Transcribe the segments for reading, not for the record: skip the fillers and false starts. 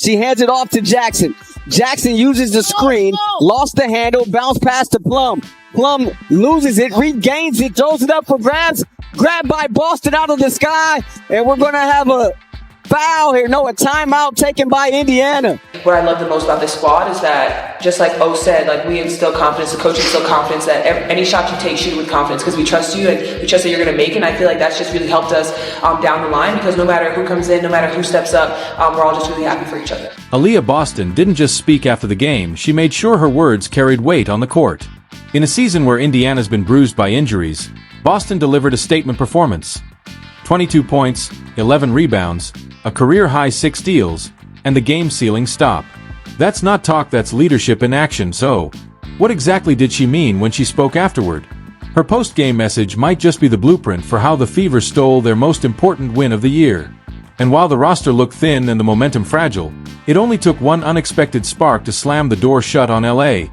She hands it off to Jackson. Jackson uses the screen, lost the handle, bounce pass to Plum. Plum loses it, regains it, throws it up for grabs. Grabbed by Boston out of the sky, and we're going to have a foul here. No, a timeout taken by Indiana. What I love the most about this squad is that, just like O said, like we instill confidence, the coach instills confidence that any shot you take, shoot it with confidence because we trust you and we trust that you're going to make it. And I feel like that's just really helped us down the line because no matter who comes in, no matter who steps up, we're all just really happy for each other. Aliyah Boston didn't just speak after the game, she made sure her words carried weight on the court. In a season where Indiana's been bruised by injuries, Boston delivered a statement performance. 22 points, 11 rebounds, a career-high 6 steals, and the game-sealing stop. That's not talk, that's leadership in action. So, what exactly did she mean when she spoke afterward? Her post-game message might just be the blueprint for how the Fever stole their most important win of the year. And while the roster looked thin and the momentum fragile, it only took one unexpected spark to slam the door shut on LA.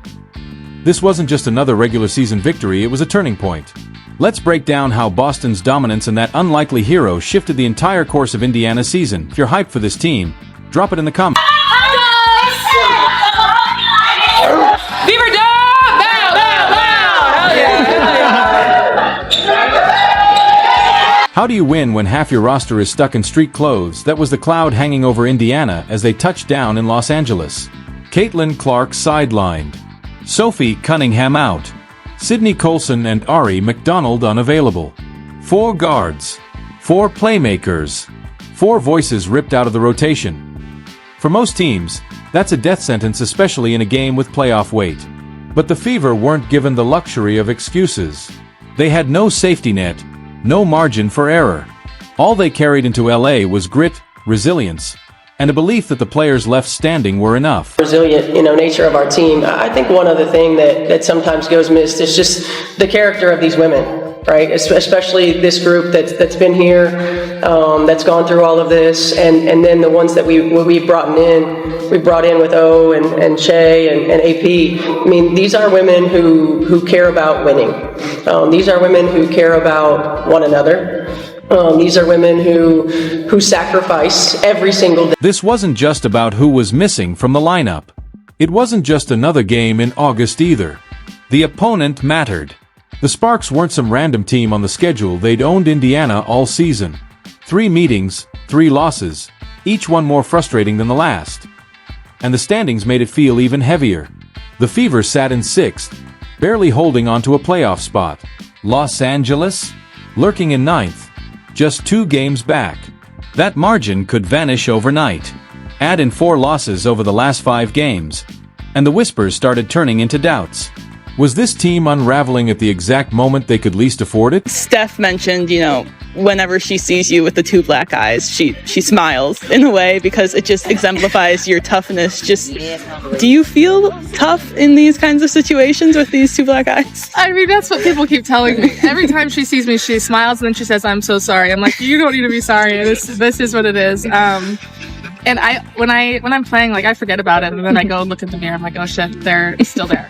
This wasn't just another regular season victory, it was a turning point. Let's break down how Boston's dominance and that unlikely hero shifted the entire course of Indiana's season. If you're hyped for this team, drop it in the comments. Fever down! Bow, bow, bow! Hell yeah, hell yeah. How do you win when half your roster is stuck in street clothes? That was the cloud hanging over Indiana as they touched down in Los Angeles. Caitlin Clark sidelined. Sophie Cunningham out. Sydney Colson and Ari McDonald unavailable. 4 guards. 4 playmakers. 4 voices ripped out of the rotation. For most teams, that's a death sentence, especially in a game with playoff weight. But the Fever weren't given the luxury of excuses. They had no safety net, no margin for error. All they carried into LA was grit, resilience, and a belief that the players left standing were enough. Resilient, nature of our team. I think one other thing that sometimes goes missed is just the character of these women, right? Especially this group that's been here, that's gone through all of this, and then the ones that we brought in with O and Che and AP. I mean, these are women who care about winning. These are women who care about one another. These are women who sacrifice every single day. This wasn't just about who was missing from the lineup. It wasn't just another game in August either. The opponent mattered. The Sparks weren't some random team on the schedule, they'd owned Indiana all season. 3 meetings, 3 losses, each one more frustrating than the last. And the standings made it feel even heavier. The Fever sat in 6th, barely holding on to a playoff spot. Los Angeles, lurking in 9th. Just 2 games back. That margin could vanish overnight. Add in 4 losses over the last 5 games, and the whispers started turning into doubts. Was this team unraveling at the exact moment they could least afford it? Steph mentioned, whenever she sees you with the 2 black eyes, she smiles in a way because it just exemplifies your toughness. Do you feel tough in these kinds of situations with these 2 black eyes? I mean, that's what people keep telling me. Every time she sees me, she smiles and then she says, "I'm so sorry." I'm like, "You don't need to be sorry. This is what it is." And when I'm playing, I forget about it, and then I go and look at the mirror. I'm like, "Oh shit, they're still there."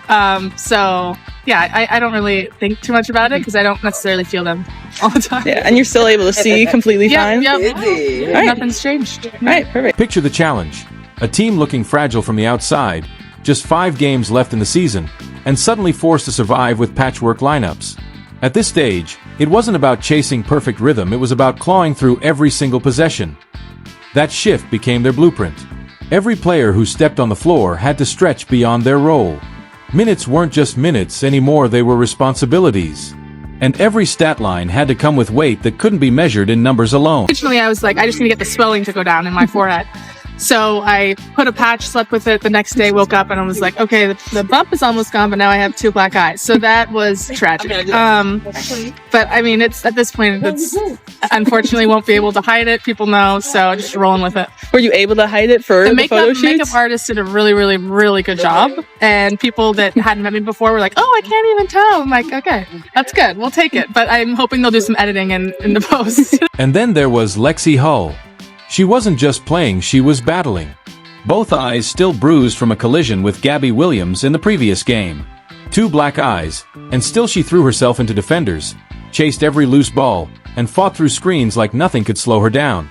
So yeah, I don't really think too much about it because I don't necessarily feel them all the time. Yeah, and you're still able to see completely fine. Yep. Right. Nothing's changed. All right, perfect. Picture the challenge. A team looking fragile from the outside, just 5 games left in the season, and suddenly forced to survive with patchwork lineups. At this stage, it wasn't about chasing perfect rhythm, it was about clawing through every single possession. That shift became their blueprint. Every player who stepped on the floor had to stretch beyond their role. Minutes weren't just minutes anymore, they were responsibilities. And every stat line had to come with weight that couldn't be measured in numbers alone. Originally, I was like, I just need to get the swelling to go down in my forehead. So I put a patch, slept with it. The next day, woke up and I was like, okay, the bump is almost gone, but now I have 2 black eyes. So that was tragic. But I mean, it's at this point, it's unfortunately won't be able to hide it. People know, so just rolling with it. Were you able to hide it for the photo shoots? Makeup artist did a really, really, really good job. And people that hadn't met me before were like, "Oh, I can't even tell." I'm like, okay, that's good. We'll take it. But I'm hoping they'll do some editing in the post. And then there was Lexi Hull. She wasn't just playing, she was battling. Both eyes still bruised from a collision with Gabby Williams in the previous game. 2 black eyes, and still she threw herself into defenders, chased every loose ball, and fought through screens like nothing could slow her down.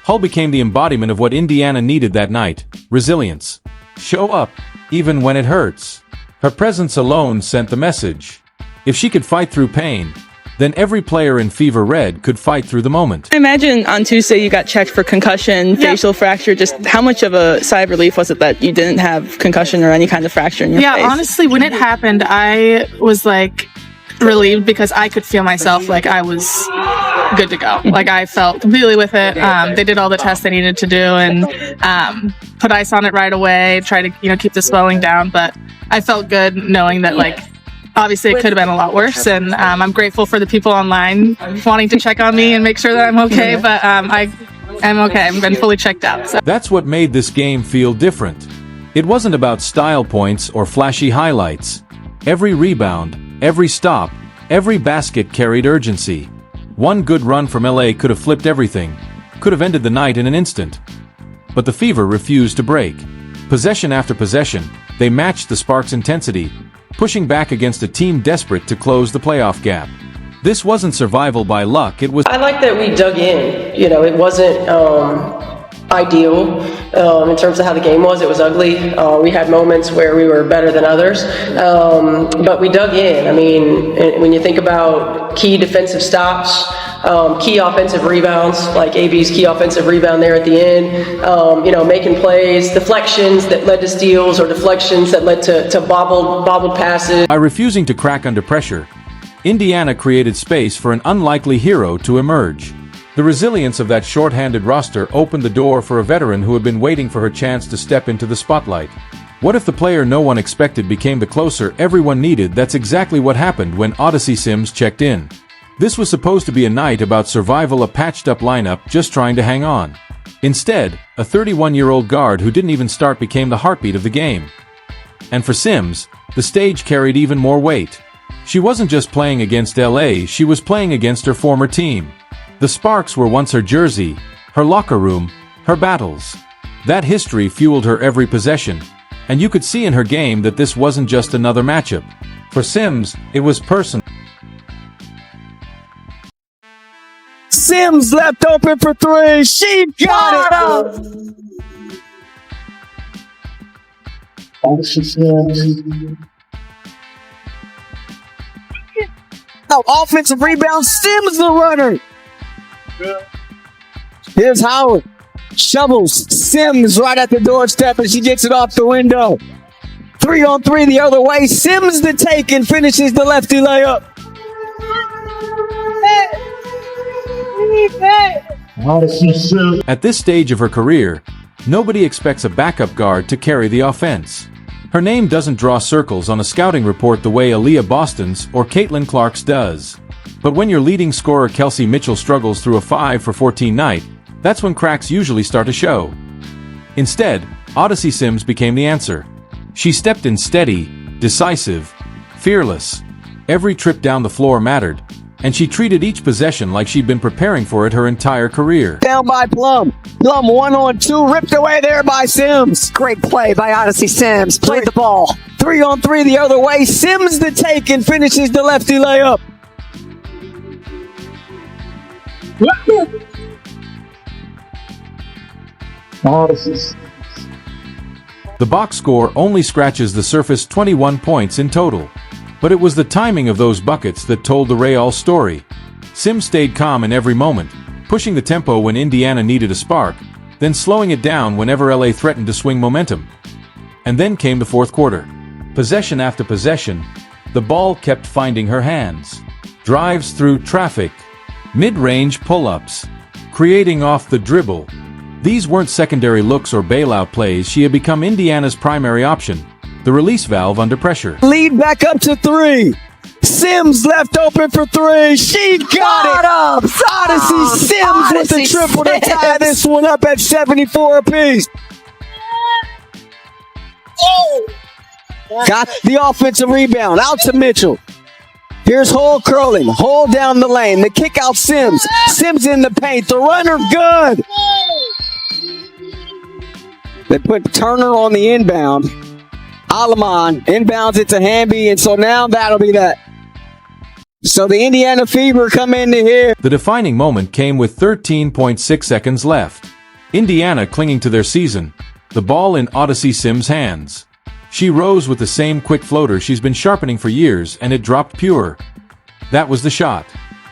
Hull became the embodiment of what Indiana needed that night: resilience. Show up, even when it hurts. Her presence alone sent the message. If she could fight through pain, then every player in Fever Red could fight through the moment. I imagine on Tuesday you got checked for concussion, facial fracture. Just how much of a sigh of relief was it that you didn't have concussion or any kind of fracture in your face? Yeah, honestly, when it happened, I was like relieved because I could feel myself like I was good to go. Like I felt completely with it. They did all the tests they needed to do and put ice on it right away, try to keep the swelling down. But I felt good knowing that obviously, it could have been a lot worse, and I'm grateful for the people online wanting to check on me and make sure that I'm okay, but I'm okay. I've been fully checked out. So. That's what made this game feel different. It wasn't about style points or flashy highlights. Every rebound, every stop, every basket carried urgency. One good run from LA could have flipped everything, could have ended the night in an instant. But the Fever refused to break. Possession after possession, they matched the Sparks' intensity, pushing back against a team desperate to close the playoff gap. This wasn't survival by luck, it was... I like that we dug in. It wasn't ideal in terms of how the game was. It was ugly. We had moments where we were better than others, but we dug in. I mean, when you think about key defensive stops, key offensive rebounds, like AB's key offensive rebound there at the end, making plays, deflections that led to steals or deflections that led to bobbled passes. By refusing to crack under pressure, Indiana created space for an unlikely hero to emerge. The resilience of that short-handed roster opened the door for a veteran who had been waiting for her chance to step into the spotlight. What if the player no one expected became the closer everyone needed? That's exactly what happened when Odyssey Sims checked in. This was supposed to be a night about survival, a patched-up lineup just trying to hang on. Instead, a 31-year-old guard who didn't even start became the heartbeat of the game. And for Sims, the stage carried even more weight. She wasn't just playing against LA, she was playing against her former team. The Sparks were once her jersey, her locker room, her battles. That history fueled her every possession, and you could see in her game that this wasn't just another matchup. For Sims, it was personal. Sims left open for three. She got it. Now, offensive rebound. Sims the runner. Here's Howard. Shovels Sims right at the doorstep, and she gets it off the window. 3-on-3 the other way. Sims the take and finishes the lefty layup. At this stage of her career, nobody expects a backup guard to carry the offense. Her name doesn't draw circles on a scouting report the way Aliyah Boston's or Caitlin Clark's does. But when your leading scorer Kelsey Mitchell struggles through a 5 for 14 night, that's when cracks usually start to show. Instead, Odyssey Sims became the answer. She stepped in steady, decisive, fearless. Every trip down the floor mattered, and she treated each possession like she'd been preparing for it her entire career. Down by Plum. Plum 1-on-2, ripped away there by Sims. Great play by Odyssey Sims. Played the ball. 3-on-3 the other way. Sims the take and finishes the lefty layup. The box score only scratches the surface, 21 points in total. But it was the timing of those buckets that told the Real story. Sims stayed calm in every moment, pushing the tempo when Indiana needed a spark, then slowing it down whenever LA threatened to swing momentum. And then came the fourth quarter. Possession after possession, the ball kept finding her hands. Drives through traffic, mid-range pull-ups, creating off the dribble. These weren't secondary looks or bailout plays. She had become Indiana's primary option, the release valve under pressure. Lead back up to 3. Sims left open for 3. She got it. Odyssey Sims with the triple to tie this one up at 74 apiece. Got the offensive rebound. Out to Mitchell. Here's Hull curling. Hull down the lane. The kick out Sims. Sims in the paint. The runner good. They put Turner on the inbound. Alaman inbounds it to Hamby, and so now that'll be that. So the Indiana Fever come into here. The defining moment came with 13.6 seconds left. Indiana clinging to their season, the ball in Odyssey Sims' hands. She rose with the same quick floater she's been sharpening for years, and it dropped pure. That was the shot.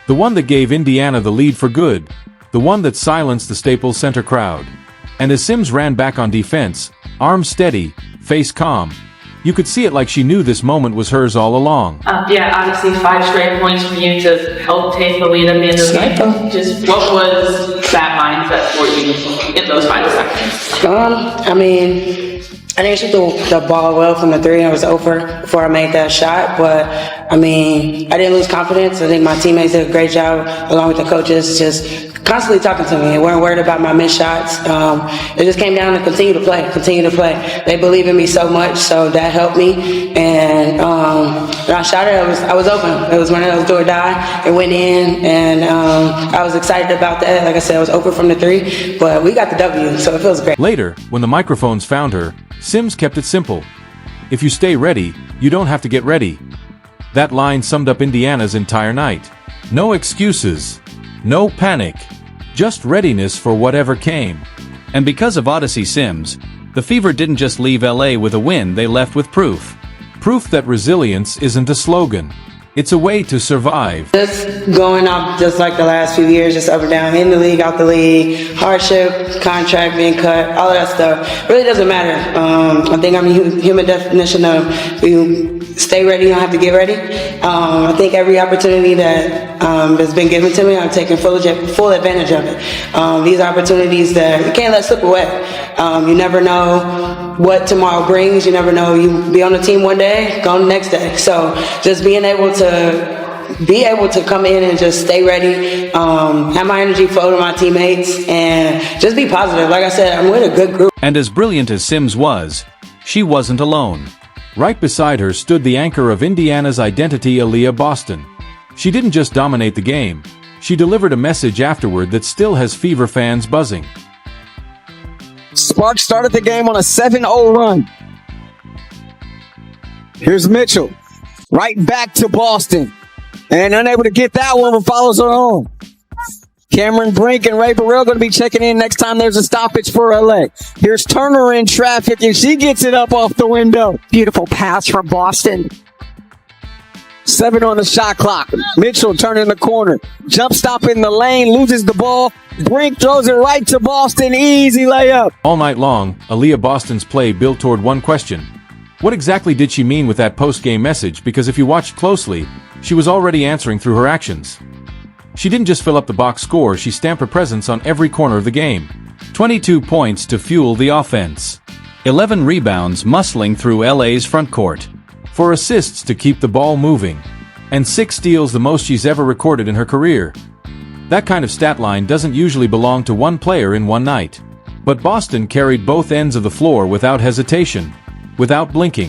The one that gave Indiana the lead for good. The one that silenced the Staples Center crowd. And as Sims ran back on defense, arms steady, face calm, you could see it like she knew this moment was hers all along. Yeah, obviously 5 straight points for you to help take the lead at the end of the game. Just what was that mindset for you in those 5 seconds? I didn't shoot the ball well from the 3. I was over before I made that shot, but I didn't lose confidence. I think my teammates did a great job, along with the coaches, just constantly talking to me. They weren't worried about my missed shots. It just came down to continue to play. They believe in me so much, so that helped me. And when I shot it, I was open. It was one of those do or die. It went in, and I was excited about that. Like I said, I was open from the 3, but we got the W, so it feels great. Later, when the microphones found her, Sims kept it simple. If you stay ready, you don't have to get ready. That line summed up Indiana's entire night. No excuses. No panic. Just readiness for whatever came. And because of Odyssey Sims, the Fever didn't just leave LA with a win, they left with proof. Proof that resilience isn't a slogan. It's a way to survive. Just going up just like the last few years, just up and down, in the league, out the league, hardship, contract being cut, all of that stuff. Really doesn't matter. I think I'm a human definition of you stay ready, you don't have to get ready. I think every opportunity that has been given to me, I'm taking full advantage of it. These opportunities that you can't let slip away. You never know what tomorrow brings. You never know. You be on the team one day, go on the next day. So just being able to come in and just stay ready, have my energy flow to my teammates, and just be positive. Like I said, I'm with a good group. And as brilliant as Sims was, she wasn't alone. Right beside her stood the anchor of Indiana's identity, Aliyah Boston. She didn't just dominate the game, she delivered a message afterward that still has Fever fans buzzing. Sparks started the game on a 7-0 run. Here's Mitchell. Right back to Boston. And unable to get that one, but follows her on. Cameron Brink and Ray Burrell going to be checking in next time there's a stoppage for LA. Here's Turner in traffic, and she gets it up off the window. Beautiful pass from Boston. 7 on the shot clock. Mitchell turning the corner. Jump stop in the lane, loses the ball. Brink throws it right to Boston. Easy layup. All night long, Aliyah Boston's play built toward one question. What exactly did she mean with that post-game message? Because if you watched closely, she was already answering through her actions. She didn't just fill up the box score, she stamped her presence on every corner of the game. 22 points to fuel the offense. 11 rebounds muscling through LA's front court. 4 assists to keep the ball moving. And 6 steals, the most she's ever recorded in her career. That kind of stat line doesn't usually belong to one player in one night. But Boston carried both ends of the floor without hesitation, without blinking.